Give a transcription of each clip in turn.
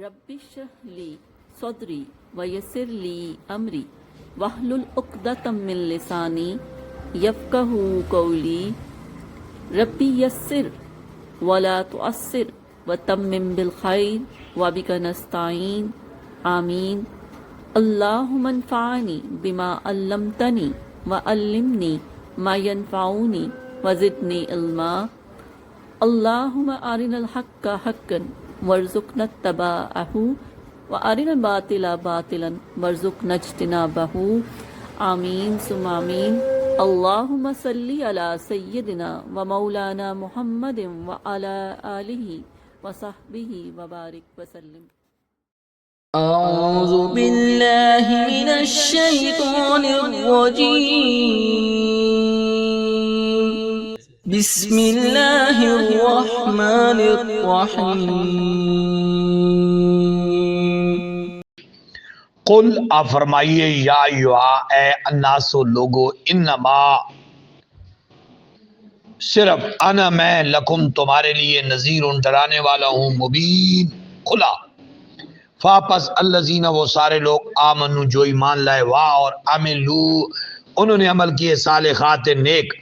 رب اشرح لی صدری ویسر لی امری واحلل عقدۃ من لسانی یفقہوا قولی ربی یسر ولا تعسر وتمم بالخیر وبک نستعین آمین اللہم انفعنی بما علمتنی وعلمنی ما ینفعنی وزدنی علما اللہم ارنا الحق حقا وارزقنا اتباعہ وارنا الباطل باطلا وارزقنا اجتنابہ آمین ثم آمین اللہم صلی علی سیدنا و مولانا محمد وعلی آلہ وصحبہ وبارک وسلم۔ اعوذ باللہ من الشیطان الرجیم بسم اللہ الرحمن الرحیم۔ قل آپ فرمائیے یا ایھا اے الناس لوگو انما صرف انا میں لکم تمہارے لیے نذیر ڈرانے والا ہوں مبین کھلا۔ فاپس الذین وہ سارے لوگ آمنو جو ایمان لائے واہ اور عملو انہوں نے عمل کیے صالحات نیک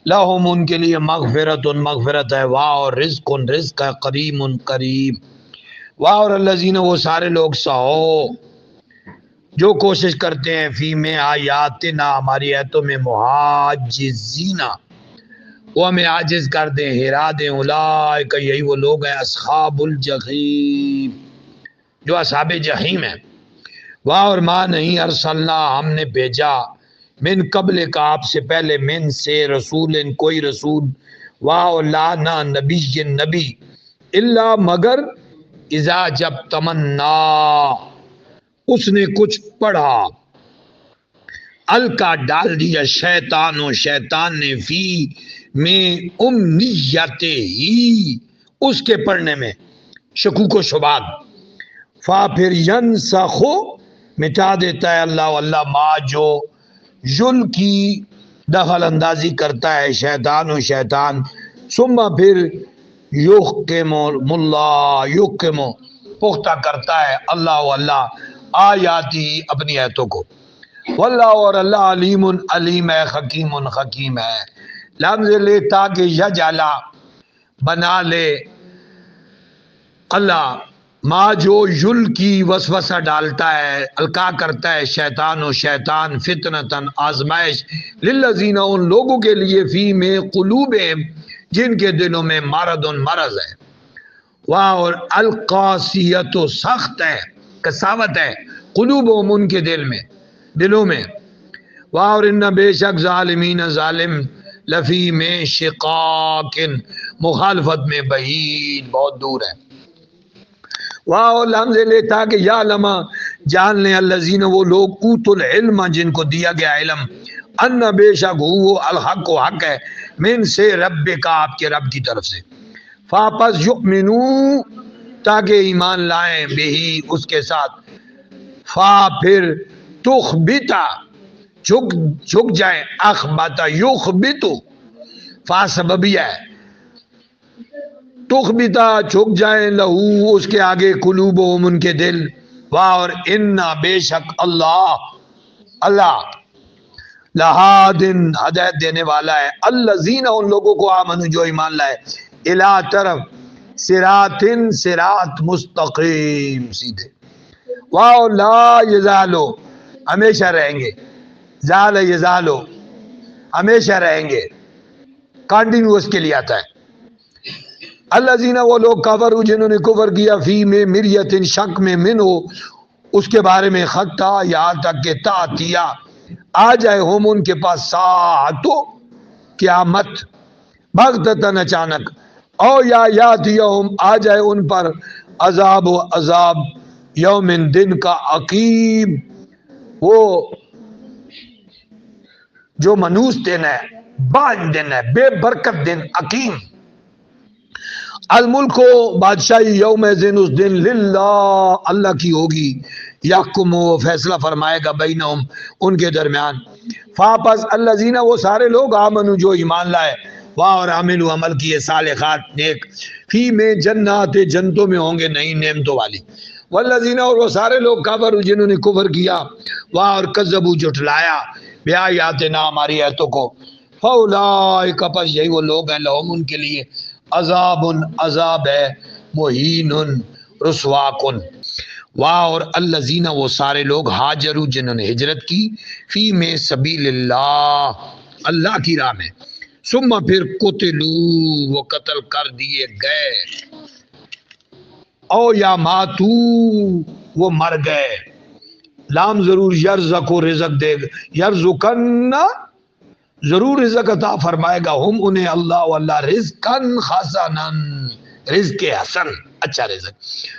لہم ان کے لیے مغفرت ہے واہ اور رزق ہے قریب قریب واہ اور الذین وہ سارے لوگ سہو جو کوشش کرتے ہیں فی میں آیاتنا ہماری آیتوں میں محاجزینا وہ ہمیں عاجز کر دیں ہرا دیں اولئک یہی وہ لوگ ہیں اصحاب الجحیم جو اصحاب جحیم ہیں۔ واہ اور ما نہیں ارسلنا ہم نے بھیجا من قبل کا آپ سے پہلے من سے رسول کوئی رسول واہ اور لا نہ نبی نبی الا مگر اذا جب تمنا اس نے کچھ پڑھا الکا ڈال دیا شیطان و شیطان نے فی میں امنیت ہی اس کے پڑھنے میں شکوک و شبہات فا پھر ینسخو مٹا دیتا ہے اللہ ما جو ژل کی دخل اندازی کرتا ہے شیطان و شیطان ثم پھر یحکم پختہ کرتا ہے اللہ آیاتی اپنی آیتوں کو واللہ اور اللہ علیم ہے حکیم ہے لفظ لے تاکہ یجعلا بنا لے اللہ ما جو یل کی وسوسہ ڈالتا ہے القا کرتا ہے شیطان و شیطان فتنتن آزمائش للذین ان لوگوں کے لیے فی میں قلوبہم جن کے دلوں میں مرض ہے واہ اور القاسیت و سخت ہے کساوت ہے قلوبہم ان کے دلوں میں واہ اور ان بے شک ظالمین ظالم لفی میں شقاق مخالفت میں بعید بہت دور ہے واہ اور لمز لیتا کہ یا لما جان لیں الذین وہ لوگ اوتوا العلم جن کو دیا گیا علم ان بے شک وہ الحق و حق ہے من سے رب کا آپ کے رب کی طرف سے فاپس یؤمنو تاکہ ایمان لائیں بہی اس کے ساتھ فا پھر تخبتا جھک جائیں اخبتا یخبتو فا سببیہ ہے تخبتا جھک جائیں لہو اس کے آگے قلوبہم ان کے دل واہ اور انا بے شک اللہ لہادن ہدایت دینے والا ہے الذین ان لوگوں کو آمنو جو ایمان لائے الی طرف صراط مستقیم سیدھے واہ لا یزالو ہمیشہ رہیں گے زال یزالو ہمیشہ رہیں گے کنٹینیوس کے لیے آتا ہے الذین وہ لوگ کفروا جنہوں نے کفر کیا فی میں مریت شک میں من ہو اس کے بارے میں خطا یہاں تک کہ تاتیا آ جائے ہم ان کے پاس ساعتو قیامت بغتتن اچانک او یا یاتیہم آ جائے ان پر عذاب یوم دن کا عقیم وہ جو منوس دن ہے بان دن ہے بے برکت دن عقیم الملک و بادشاہی یوم دن اس دن للہ اللہ کی ہوگی یحکم و فیصلہ فرمائے گا بینہم ان کے درمیان فاپس الذین وہ سارے لوگ آمنو جو ایمان لائے واہ اور عامل عمل کیے صالحات نیک، فی میں جنات جنتوں میں ہوں گے نئی نعمتوں والی، والذین اور وہ سارے لوگ کفر جنہوں نے کفر کیا، واہ اور کذبوا جھٹلایا، بیااتنا ہماری آیتوں کو، فاولئک پس یہی وہ لوگ ہیں لہم ان کے لیے عذاب عذاب ہے، مہین رسوا کن، واہ اور الذین وہ سارے لوگ ہاجروا جنہوں نے ہجرت کی، فی میں سبیل اللہ اللہ کی راہ میں، ثم پھر قتلوا وہ قتل کر دیے گئے، او یا ماتو وہ مر گئے، لام ضرور یرزق و رزق دے گا، یرزقن ضرور رزق عطا فرمائے گا، ہم انہیں اللہ و اللہ رزقن حسنن رزق حسن اچھا رزق،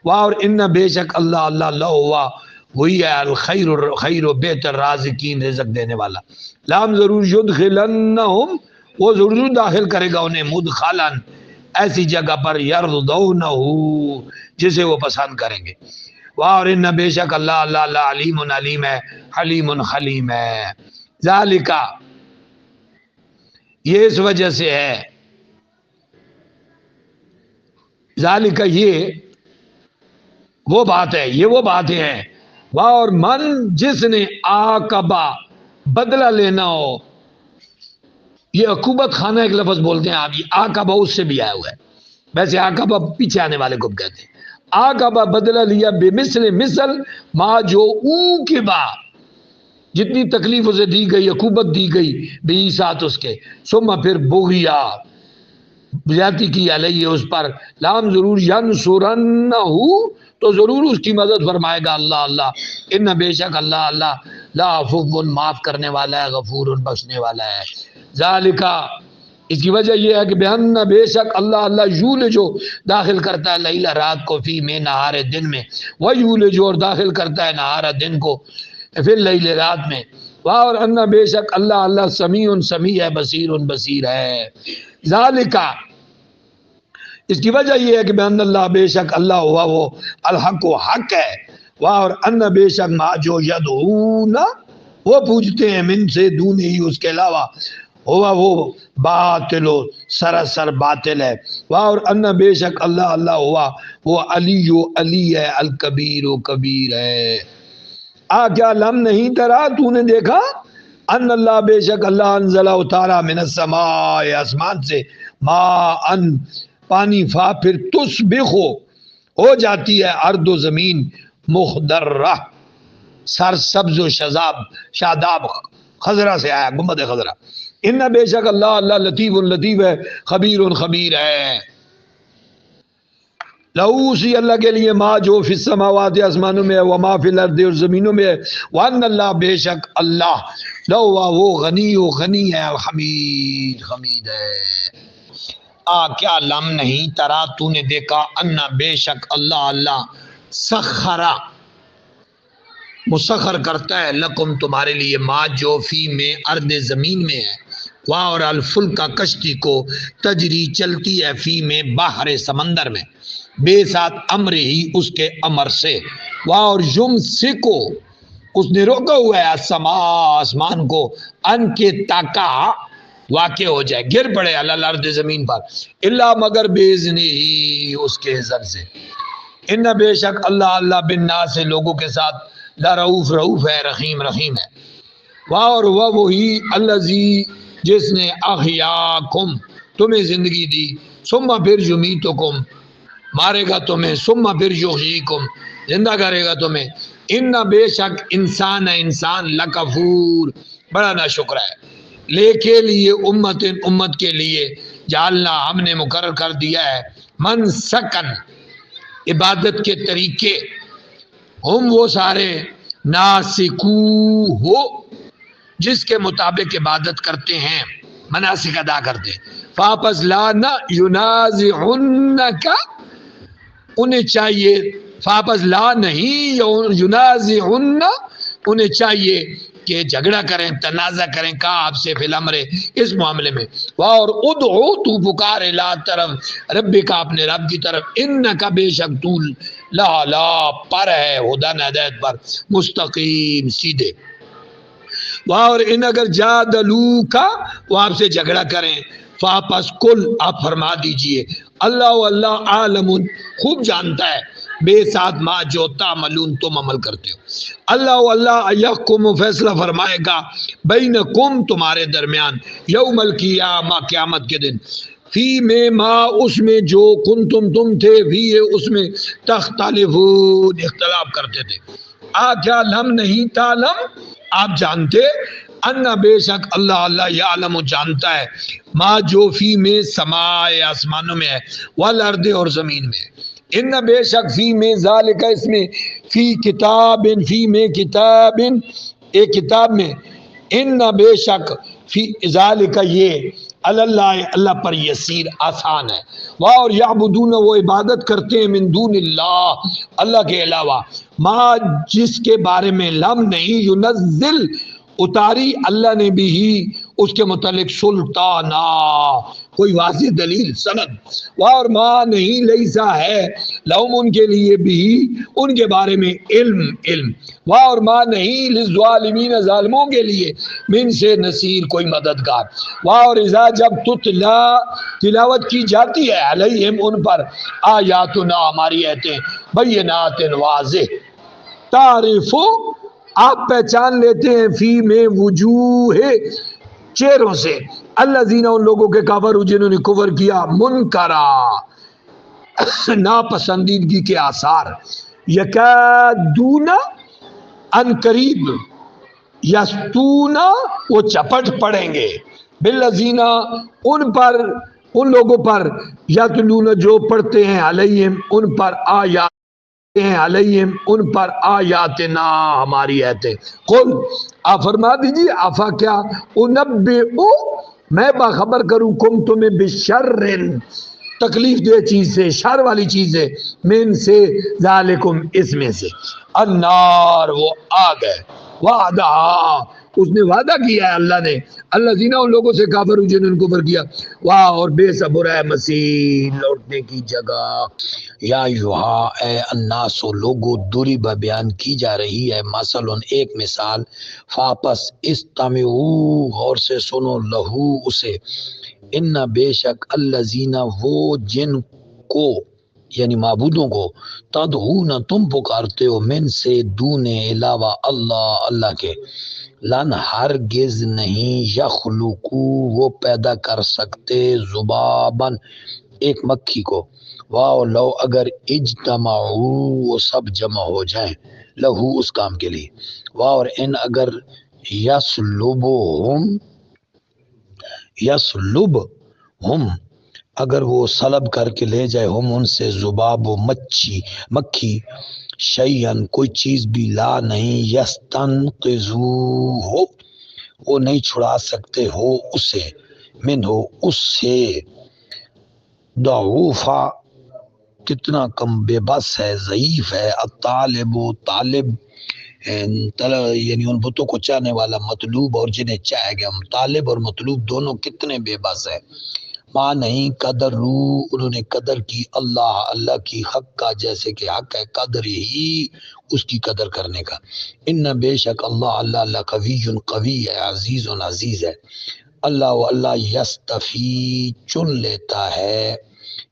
واہ اور ان بے شک اللہ اللہ لہوا وہی ہے الخیر خیر و بہتر رازقین رزق دینے والا، لام ضرور یدخلنہم وہ ضرور داخل کرے گا انہیں مدخلن ایسی جگہ پر یرضونہ جسے وہ پسند کریں گے، واہ اور ان بے شک اللہ اللہ اللہ علیم علیم ہے حلیم حلیم ہے، ذالکا یہ اس وجہ سے ہے، ذالکا یہ وہ بات ہے، یہ وہ باتیں ہیں، واہ اور من جس نے عاقبہ بدلہ لینا ہو، یہ عقوبت خانہ ایک لفظ بولتے ہیں آپ، یہ عاقبہ اس سے بھی آیا ہوا ہے، ویسے عاقبہ پیچھے آنے والے کو کہتے ہیں، عاقبہ بدلہ لیا بمثل مثل ما جو او کے بعد جتنی تکلیف اسے دی گئی عقوبت دی گئی بی ساتھ اس کے، ثم پھر بغیا زیادتی کی علیہ اس پر، لام ضرور ینصرنہ تو ضرور اس کی مدد فرمائے گا اللہ اللہ، ان بے شک اللہ اللہ لا عفو معاف کرنے والا ہے غفور بخشنے والا ہے، ذالکا اس کی وجہ یہ ہے کہ بہن بے شک اللہ اللہ یولجو داخل کرتا ہے لیل رات کو فی میں نہار دن میں، وہ یولجو اور داخل کرتا ہے نہار دن کو پھر لیل رات میں، واہ اور ان بے شک اللہ اللہ سمیع سمیع ہے بصیر بصیر ہے، ذالکا اس کی وجہ یہ ہے کہ بہن اللہ بے شک اللہ ہوا وہ الحق و حق ہے، واہ اور ان بے شک ما جو یدعون وہ پوجتے ہیں من سے دون ہی اس کے علاوہ، ہوا وہ باطل و سراسر باطل ہے، واہ اور ان بے شک اللہ اللہ ہوا وہ علی و علی ہے الکبیر و کبیر ہے، کیا لم نہیں ترا تو نے دیکھا ان اللہ بے شک اللہ انزلہ اتارا من السماء آسمان سے ما ان پانی، فا پھر تصبح ہو جاتی ہے ارض و زمین مخضرہ سر سبز و شاداب، خضرہ سے آیا گنبد خضرہ، ان بے شک اللہ اللہ لطیف لطیف ہے خبیر خبیر ہے، لہو اسی اللہ کے لیے ما جو فی السماوات آسمانوں میں ہے وما فی الارض اور زمینوں میں ہے، وان اللہ بے شک اللہ لہو وہ غنی و غنی ہے الحمید حمید ہے، کیا لم نہیں ترا تو نے دیکھا ان بے شک اللہ اللہ سخرا مسخر کرتا ہے لکم تمہارے لیے ما جو فی میں ارض زمین میں ہے، واہ اور الفل کا کشتی کو تجری چلتی ہے فی میں باہر سمندر میں بے ساتھ امر ہی اس کے امر سے، واہ اور یم سکو اس نے روکا ہوا ہے السما آسمان کو ان کے تاکہ واقع ہو جائے گر پڑے اللہ ارض زمین پر، اللہ مگر بیزنی ہی اس کے اذن سے، ان بے شک اللہ اللہ بالناس سے لوگوں کے ساتھ لا رؤوف رؤوف ہے رحیم رحیم ہے، واہ اور وہ وہی الذی جس نے احیاکم تمہیں زندگی دی، ثم پھر یمیتکم مارے گا تمہیں، ثم پھر یحییکم زندہ کرے گا تمہیں، ان بے شک انسان ہے انسان لکفور بڑا ناشکر ہے، لے کے لیے امت کے لیے جعلنا ہم نے مقرر کر دیا ہے من سکن عبادت کے طریقے، ہم وہ سارے ناسکو ہو جس کے مطابق عبادت کرتے ہیں مناسک ادا کرتے ہیں، فاپس لا نہ ینازعنک انہیں چاہیے، فاپس لا نہیں ینازعن انہیں چاہیے کہ جھگڑا کریں تنازع کریں کہا آپ سے فی الامر اس معاملے میں، اور ادعو تو پکار لا طرف رب کا اپنے رب کی طرف، انکا بے شک تو لا پر ہے ہدن ہدایت پر مستقیم سیدھے، اور ان اگر جادلوکا وہ آپ سے جھگڑا کریں فاپس کل آپ فرما دیجئے اللہ عالم خوب جانتا ہے بے ساتھ ما جو تعملون تم عمل کرتے ہو اللہ یحکم فیصلہ فرمائے گا بینکم تمہارے درمیان یوم القیامہ قیامت کے دن فی میں ما اس میں جو کنتم تم تھے فی اس میں تختلفون اختلاف کرتے تھے کیا لم نہیں تعلم آپ جانتے ان بے شک اللہ یعلم جانتا ہے ما جو فی میں سمائے آسمانوں میں ہے والارض اور زمین میں ان بے شک فی میں ذالک اس میں فی کتاب فی میں کتاب ایک کتاب میں ان بے شک فی ذالک یہ اللہ پر یسیر آسان ہے اور یعبدون وہ عبادت کرتے ہیں من دون اللہ کے علاوہ ما جس کے بارے میں لم نہیں ینزل اتاری اللہ نے بھی ہی اس کے متعلق سلطانہ کوئی واضح دلیل سند اور ما نہیں لیسا ہے لہم ان کے لیے بھی ان کے بارے میں علم اور ما نہیں للظالمین ظالموں کے لیے من سے نصیر کوئی مددگار اور اذا جب تتلا تلاوت کی جاتی ہے علیہم ان پر آیاتنا ہماری آیتیں بینات واضح تعریفو آپ پہچان لیتے ہیں فی میں وجوہ چہروں سے الذین ان لوگوں کے کافر جنہوں نے کفر کیا منکرا ناپسندیدگی کے آثار یکادون ان قریب یستون وہ چپٹ پڑیں گے بالذین ان لوگوں پر یتلون جو پڑھتے ہیں علیہم ان پر علیہم ان پر آیاتنا ہماری آیتیں قل آپ فرما دیجیے آفا کیا انبئو میں باخبر کروں کم تمہیں بشر تکلیف دہ چیز سے شر والی چیز سے من سے ذالکم اس میں سے النار وہ آگ ہے وعدہ اس نے وعدہ کیا ہے اللہ نے اللہ زینہ ان لوگوں سے کافر ہوئے جنہوں نے کفر کیا واہ اور بے صبر ہے مسیح لوٹنے کی جگہ یا یوہا اے الناس و لوگو ضرب بیان کی جا رہی ہے مثلا ایک مثال فاپس استمعو غور سے سنو لہو اسے ان بے شک الذین وہ جن کو یعنی معبودوں کو تدعون تم پکارتے ہو من سے دون علاوہ اللہ کے لن ہرگز نہیں یخلقو وہ پیدا کر سکتے ذبابن ایک مکھی کو واو لو اگر اجتماعو وہ سب جمع ہو جائیں لہو اس کام کے لیے واو اور ان اگر یسلبہم اگر وہ سلب کر کے لے جائے ہم ان سے ذباب و مکھی شیئن کوئی چیز بھی لا نہیں یستنقذو ہو وہ نہیں چھڑا سکتے ہو اسے من ہو اس سے ضعوفا کتنا کم بے بس ہے ضعیف ہے الطالب و طالب یعنی ان بتوں کو چاہنے والا مطلوب اور جنہیں چاہے گا طالب اور مطلوب دونوں کتنے بے بس ہے ماں نہیں قدر رو انہوں نے قدر کی اللہ کی حق کا جیسے کہ حق ہے قدر ہی اس کی قدر کرنے کا ان بے شک اللہ قوی ہے عزیز ہے اللہ یستفی چن لیتا ہے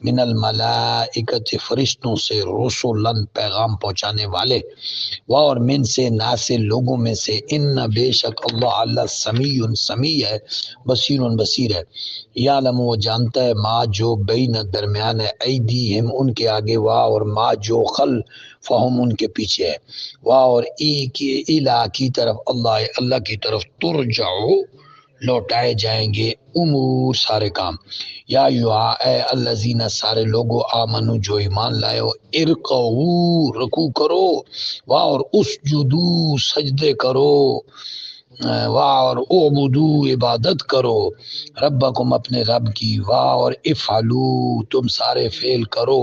من الملائکت فرشتوں سے رسولن پیغام پہنچانے والے اور من سے ناسے لوگوں میں سے ان بے شک اللہ سمیع ہے بصیر ہے یعلم وہ جانتا ہے ما جو بین درمیان ہے ایدیہم ان کے آگے اور ما جو خلفہم ان کے پیچھے ہے اور الہ کی طرف اللہ کی طرف ترجعو لوٹائے جائیں گے امور سارے کام یا اے الذین سارے لوگو آمنو جو ایمان لائے ہو ارکعو رکوع کرو اور اسجدو سجدے کرو اور اعبدو عبادت کرو ربکم اپنے رب کی اور افعلو تم سارے فعل کرو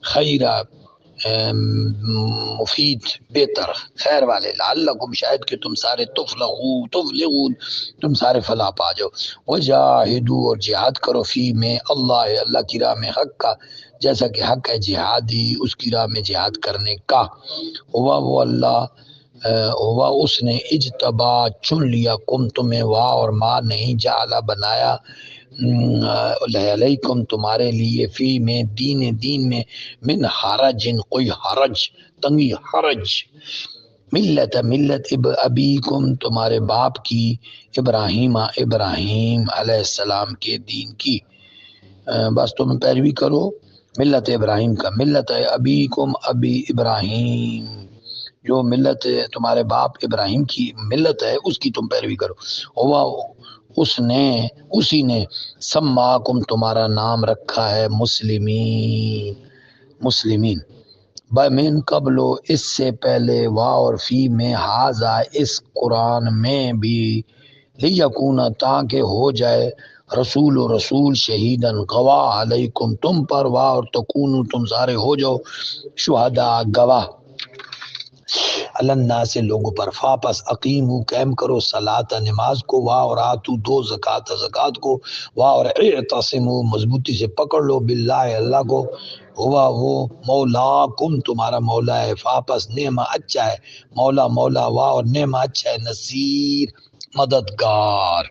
خیرہ مفید بہتر خیر والے لعلکم شاید کہ تم سارے تفلحون تم سارے فلاح پا جاؤ وجاہدو اور جہاد کرو فی میں اللہ کی راہ میں حق کا جیسا کہ حق ہے جہادی اس کی راہ میں جہاد کرنے کا ہوا وہ اللہ ہوا اس نے اجتبا چن لیا کم تمہیں اور ما نہیں جعلا بنایا علیکم تمہارے لیے فی میں دین میں من حرج کوئی حرج تنگی حرج ملت ابیکم تمہارے باپ کی ابراہیم علیہ السلام کے دین کی، بس تم پیروی کرو ملت ابراہیم کا، ملت ابیکم ابی ابراہیم، جو ملت تمہارے باپ ابراہیم کی ملت ہے اس کی تم پیروی کرو، ہوا اسی نے سماکم تمہارا نام رکھا ہے مسلمین من قبل اس سے پہلے وا اور فی میں ہاذا اس قرآن میں بھی لیکون تاکہ ہو جائے رسول شہیدن گواہ علیکم تم پر وا اور تکونو تم سارے ہو جاؤ شہداء گواہ اللہ سے لوگوں پر، فاپس عقیمو قائم کرو صلاۃ نماز کو، وا اور آتو دو زکات کو، وا اور اعتصمو مضبوطی سے پکڑ لو باللہ اللہ کو، ہوا وہ مولاکم تمہارا مولا ہے، فاپس نعمہ اچھا ہے مولا وا اور نعمہ اچھا ہے نصیر مددگار۔